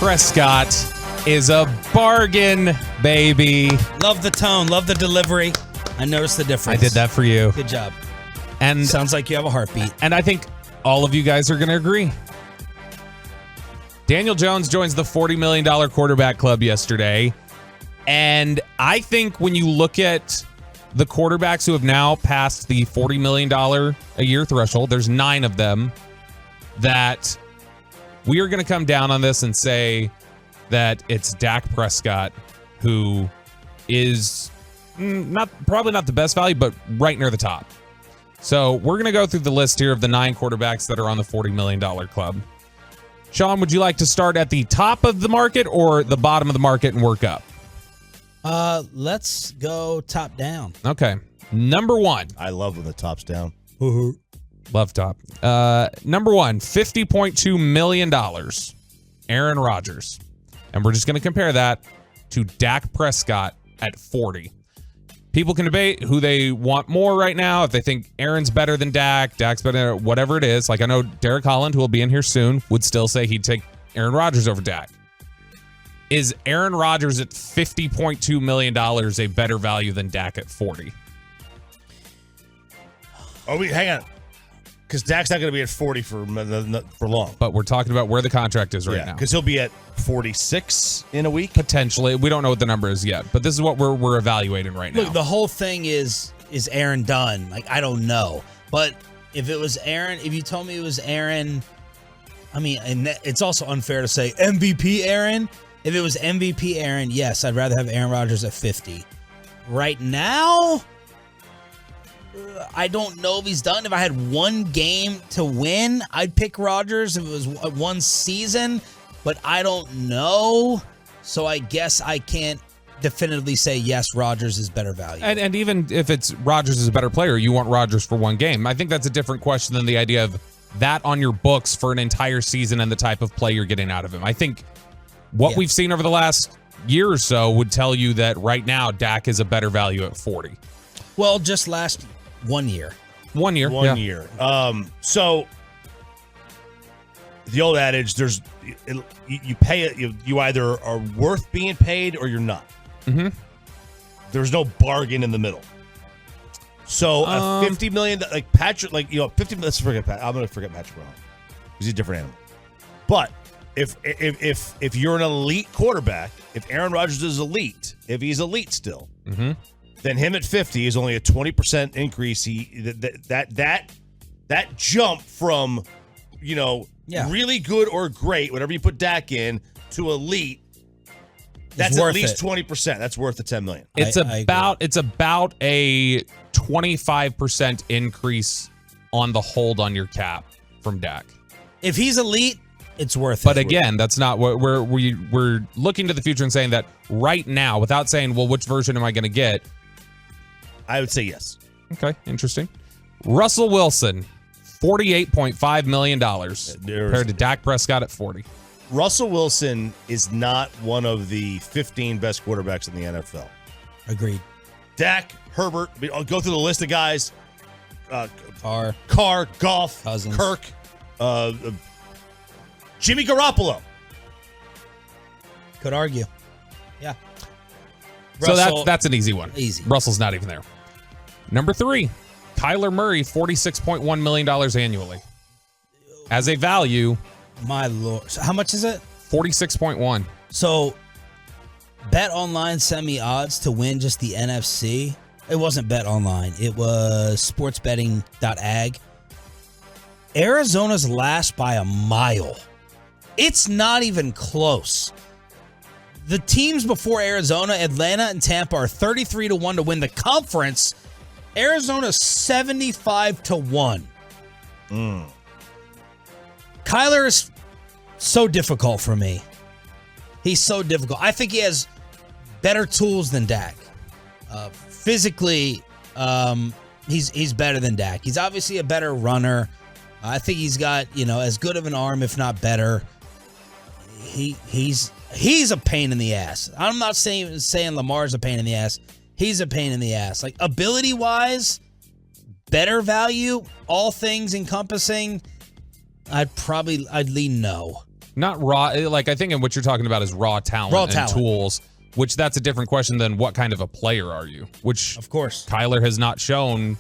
Prescott is a bargain, baby. Love the tone. Love the delivery. I noticed the difference. I did that for you. Good job. And sounds like you have a heartbeat. And I think all of you guys are going to agree. Daniel Jones joins the $40 million quarterback club yesterday. And I think when you look at the quarterbacks who have now passed the $40 million a year threshold, there's 9 of them, that we are going to come down on this and say that it's Dak Prescott who is probably not the best value, but right near the top. So we're going to go through the list here of the 9 quarterbacks that are on the $40 million club. Sean, would you like to start at the top of the market or the bottom of the market and work up? Let's go top down. Okay. Number 1. I love when the top's down. Love top. Number 1, $50.2 million. Aaron Rodgers. And we're just going to compare that to Dak Prescott at 40. People can debate who they want more right now. If they think Aaron's better than Dak, Dak's better, whatever it is. Like I know Derek Holland, who will be in here soon, would still say he'd take Aaron Rodgers over Dak. Is Aaron Rodgers at $50.2 million a better value than Dak at 40? Oh, hang on. Because Dak's not going to be at 40 for long. But we're talking about where the contract is right now. Because he'll be at 46 in a week. Potentially. We don't know what the number is yet. But this is what we're evaluating right now. Look, the whole thing is Aaron done? Like, I don't know. But if it was Aaron, if you told me it was Aaron, I mean, and it's also unfair to say MVP Aaron. If it was MVP Aaron, yes, I'd rather have Aaron Rodgers at 50. Right now, I don't know if he's done. If I had one game to win, I'd pick Rodgers if it was one season, but I don't know. So I guess I can't definitively say, yes, Rodgers is better value. And even if it's Rodgers is a better player, you want Rodgers for one game. I think that's a different question than the idea of that on your books for an entire season and the type of play you're getting out of him. I think what we've seen over the last year or so would tell you that right now Dak is a better value at 40. Well, just last 1 year. 1 year. One year. So the old adage, you pay it. You either are worth being paid or you're not. Mm-hmm. There's no bargain in the middle. So a $50 million, like Patrick, like 50. Let's forget Pat. I'm going to forget Patrick Mahomes. He's a different animal. But if you're an elite quarterback, if Aaron Rodgers is elite, if he's elite still. Mm-hmm. Then him at 50 is only a 20% increase. That jump from, really good or great, whatever you put Dak in, to elite, that's at least 20%. That's worth the $10 million. It's about a 25% increase on the hold on your cap from Dak. If he's elite, it's worth it. But again, that's not what we're looking to the future and saying that right now, without saying, well, which version am I going to get? I would say yes. Okay, interesting. Russell Wilson, $48.5 million compared to Dak Prescott at 40. Russell Wilson is not one of the 15 best quarterbacks in the NFL. Agreed. Dak, Herbert, I'll go through the list of guys. Carr, Goff, Cousins. Kirk, Jimmy Garoppolo. Could argue. Yeah. So that's an easy one. Easy. Russell's not even there. Number 3, Kyler Murray, $46.1 million annually. As a value. My Lord. So how much is it? 46.1. So Bet Online sent me odds to win just the NFC. It wasn't Bet Online. It was sportsbetting.ag. Arizona's last by a mile. It's not even close. The teams before Arizona, Atlanta and Tampa, are 33-1 to win the conference. Arizona's 75-1. Kyler is so difficult for me. He's so difficult. I think he has better tools than Dak. Physically, he's better than Dak. He's obviously a better runner. I think he's got, as good of an arm, if not better. He's a pain in the ass. I'm not saying Lamar's a pain in the ass. He's a pain in the ass. Like, ability-wise, better value, all things encompassing, I'd lean no. Not raw. Like, I think what you're talking about is raw talent and tools, which that's a different question than what kind of a player are you, which, of course, Kyler has not shown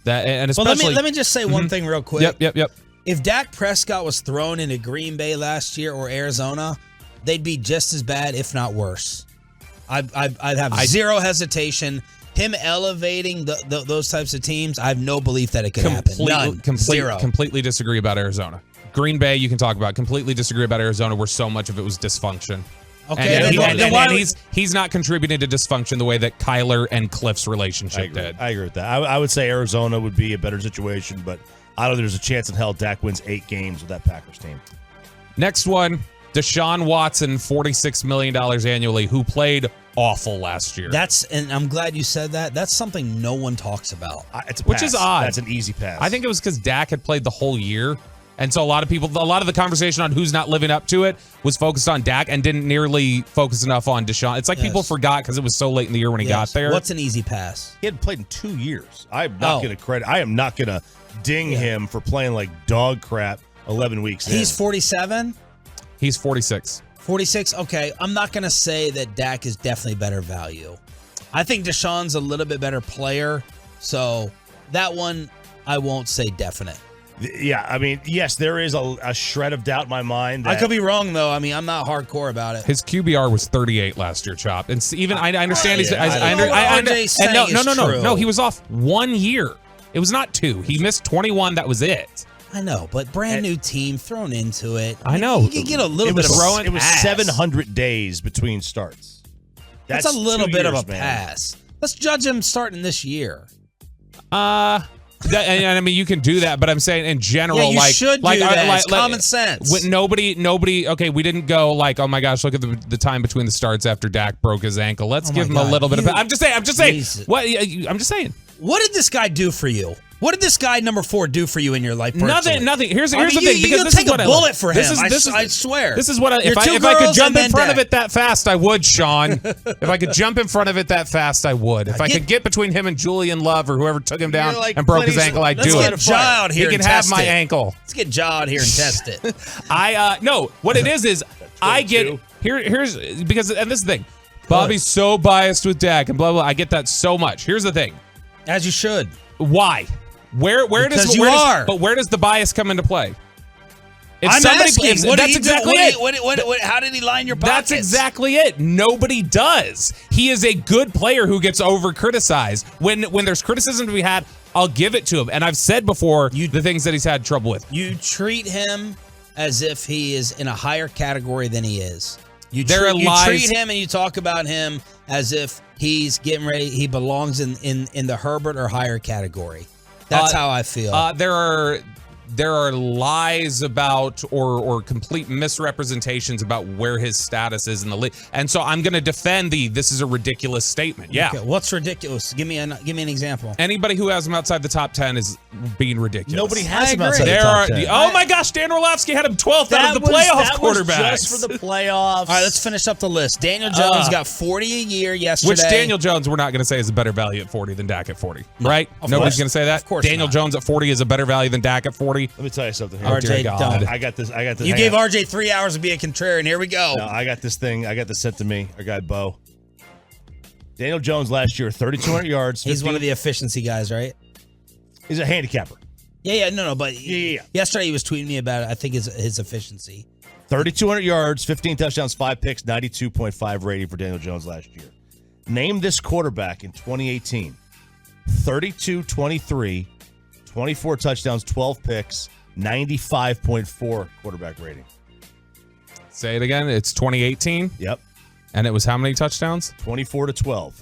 that. And especially, well, let me just say one thing real quick. Yep. If Dak Prescott was thrown into Green Bay last year or Arizona, they'd be just as bad, if not worse. I'd have zero hesitation. Him elevating those types of teams, I have no belief that it could happen. None. Zero. Completely disagree about Arizona. Green Bay, you can talk about. Completely disagree about Arizona, where so much of it was dysfunction. Okay, and he's not contributing to dysfunction the way that Kyler and Cliff's relationship did. I agree with that. I would say Arizona would be a better situation, but I don't think there's a chance in hell Dak wins 8 games with that Packers team. Next one, Deshaun Watson, $46 million annually, who played awful last year. And I'm glad you said that. That's something no one talks about. It's a pass. Which is odd. That's an easy pass. I think it was because Dak had played the whole year. And so a lot of the conversation on who's not living up to it was focused on Dak and didn't nearly focus enough on Deshaun. It's like people forgot because it was so late in the year when he got there. What's an easy pass? He hadn't played in 2 years. I am not going to credit. I am not going to ding him for playing like dog crap 11 weeks in. He's 47? He's 46. 46? Okay. I'm not going to say that Dak is definitely better value. I think Deshaun's a little bit better player. So that one, I won't say definite. Yeah, I mean, yes, there is a shred of doubt in my mind. I could be wrong, though. I mean, I'm not hardcore about it. His QBR was 38 last year, Chop. And even I understand he's. No. He was off 1 year. It was not 2. He missed 21. That was it. I know, but brand new team thrown into it. I know. You could get a little bit of throwing. It was 700 days between starts. That's a little bit of a pass. Let's judge him starting this year. And I mean, you can do that, but I'm saying in general, should do that. It's common sense. Nobody. Okay, we didn't go like, oh my gosh, look at the time between the starts after Dak broke his ankle. Let's give him a little bit of. I'm just saying. Jesus. What? I'm just saying. What did this guy do for you? What did this guy number 4 do for you in your life personally? Nothing. Here's the thing. Because this is what I bullet for him. I swear. This is what if I could jump in front of it that fast, I would, Sean. If I could jump in front of it that fast, I would. If I could get between him and Julian Love or whoever took him down and broke his ankle, I'd do it. Let's get Ja out here and test it. He can have my ankle. Let's get Ja out here and test it. No. What it is I get here's because and this is the thing. Bobby's so biased with Dak and blah blah. I get that so much. Here's the thing. As you should. Why? Where does the bias come into play? What did he do? How did he line your pockets? That's exactly it. Nobody does. He is a good player who gets over criticized. When there's criticism to be had, I'll give it to him. And I've said before the things that he's had trouble with. You treat him as if he is in a higher category than he is. You treat him and you talk about him as if he's getting ready. He belongs in the Herbert or higher category. That's how I feel. There are lies about or complete misrepresentations about where his status is in the league, and so I'm going to defend this is a ridiculous statement. Yeah. Okay, what's ridiculous? Give me an example. Anybody who has him outside the top 10 is being ridiculous. Nobody has him outside the top 10. Oh my gosh, Dan Orlovsky had him 12th out of the playoff quarterbacks. Just for the playoffs. All right, let's finish up the list. Daniel Jones got 40 a year yesterday. Which Daniel Jones we're not going to say is a better value at 40 than Dak at 40, right? Nobody's going to say that. Of course, Daniel Jones at 40 is a better value than Dak at 40. Let me tell you something here. RJ, don't. I got this. You gave RJ 3 hours of being contrarian. Here we go. No, I got this thing. I got this sent to me. Our guy Bo. Daniel Jones last year, 3,200 yards. He's one of the efficiency guys, right? He's a handicapper. No. But yesterday he was tweeting me about it. I think his efficiency. 3,200 yards, 15 touchdowns, 5 picks, 92.5 rating for Daniel Jones last year. Name this quarterback in 2018. 32-23, 24 touchdowns, 12 picks, 95.4 quarterback rating. Say it again. It's 2018. Yep. And it was how many touchdowns? 24-12.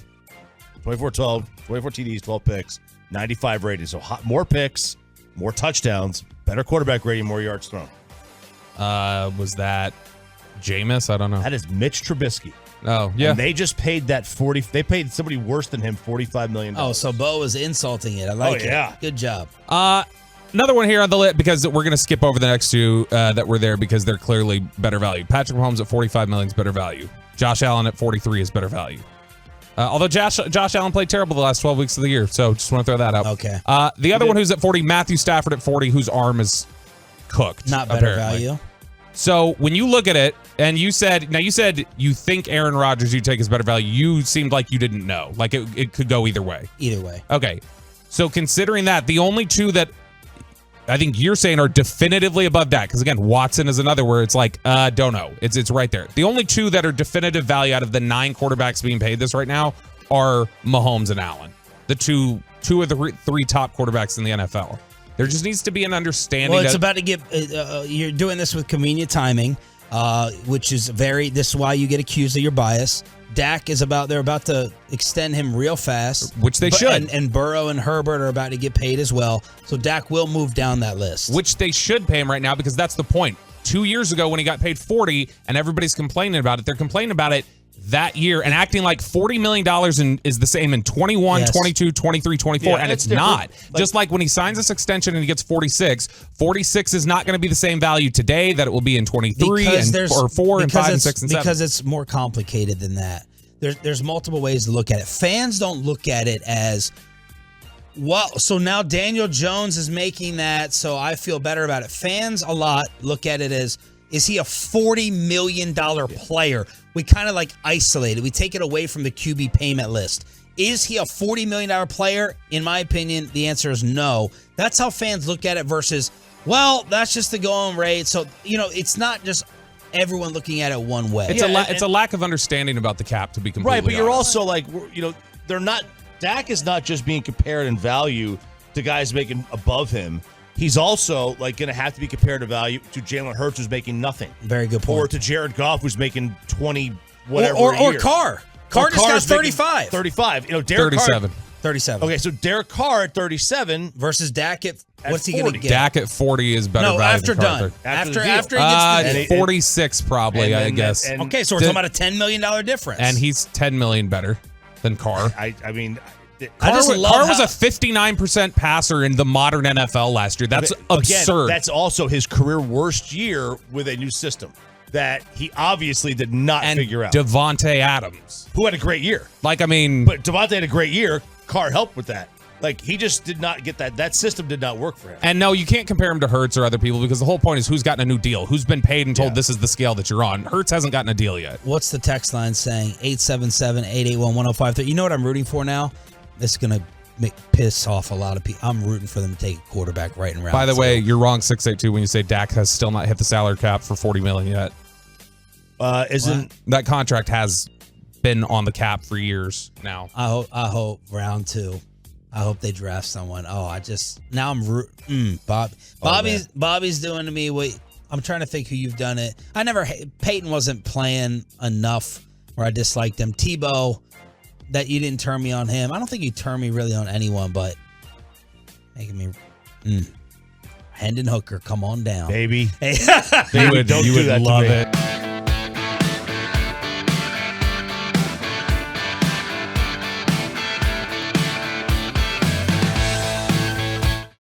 24 TDs, 12 picks, 95 rating. So more picks, more touchdowns, better quarterback rating, more yards thrown. Was that Jameis? I don't know. That is Mitch Trubisky. Oh, yeah. And they just paid that 40. They paid somebody worse than him $45 million. Oh, so Bo was insulting it. I like it. Yeah. Good job. Another one here on the list because we're going to skip over the next two that were there because they're clearly better value. Patrick Mahomes at $45 million is better value. Josh Allen at 43 is better value. Although Josh Allen played terrible the last 12 weeks of the year, so just want to throw that out. Okay. The other one who's at 40, Matthew Stafford at 40, whose arm is cooked. Not better value. So when you look at it, and you said you think Aaron Rodgers you take is better value. You seemed like you didn't know. Like it could go either way. Either way. Okay. So considering that, the only two that I think you're saying are definitively above Dak, because again, Watson is another where it's like, don't know. It's right there. The only two that are definitive value out of the 9 quarterbacks being paid this right now are Mahomes and Allen. The two of the 3 top quarterbacks in the NFL. There just needs to be an understanding. Well, it's about to get. You're doing this with convenient timing, which is this is why you get accused of your bias. Dak they're about to extend him real fast, which they should. And Burrow and Herbert are about to get paid as well. So Dak will move down that list. Which they should pay him right now, because that's the point. 2 years ago when he got paid 40 and everybody's complaining about it, they're complaining about it that year and acting like $40 million is the same in 21, yes. 22, 23, 24, and it's not. Just like when he signs this extension and he gets 46 is not going to be the same value today that it will be in 23 or 4 and 5 and 6 and 7. Because it's more complicated than that. There's multiple ways to look at it. Fans don't look at it as, well, so now Daniel Jones is making that, so I feel better about it. Fans a lot look at it as, is he a $40 million player? We kind of like isolate it. We take it away from the QB payment list. Is he a $40 million player? In my opinion, the answer is no. That's how fans look at it versus, well, that's just the going rate. So, it's not just everyone looking at it one way. It's a lack of understanding about the cap, to be completely right. But you're honest. also like, they're not. Dak is not just being compared in value to guys making above him. He's also going to have to be compared to value to Jalen Hurts, who's making nothing. Very good point. Or to Jared Goff, who's making 20 whatever. Or a year. Carr. Carr just got 35. 35. Derek 37. Carr, 37. Okay, so Derek Carr at 37 versus Dak at what's he going to get? Dak at 40 is better value. After than done. Carter. After he gets the 46 probably, I guess. Okay, so we're talking about a $10 million difference. And he's $10 million better than Carr. I mean. Carr was a 59% passer in the modern NFL last year. That's absurd. Again, that's also his career worst year with a new system that he obviously did not figure out. Devontae Adams, who had a great year. But Devontae had a great year. Carr helped with that. He just did not get that. That system did not work for him. And no, you can't compare him to Hurts or other people, because the whole point is who's gotten a new deal, who's been paid and told this is the scale that you're on. Hurts hasn't gotten a deal yet. What's the text line saying? 877-881-1053. You know what I'm rooting for now? This is going to piss off a lot of people. I'm rooting for them to take a quarterback right in round. By the way, you're wrong, 682, when you say Dak has still not hit the salary cap for $40 million yet. That contract has been on the cap for years now. I hope round 2. I hope they draft someone. Now I'm Bobby's doing to me what I'm trying to think who you've done it. Peyton wasn't playing enough where I disliked him. Tebow, that you didn't turn me on him. I don't think you turned me really on anyone, but making me Hendon Hooker, come on down. Baby. You would love it.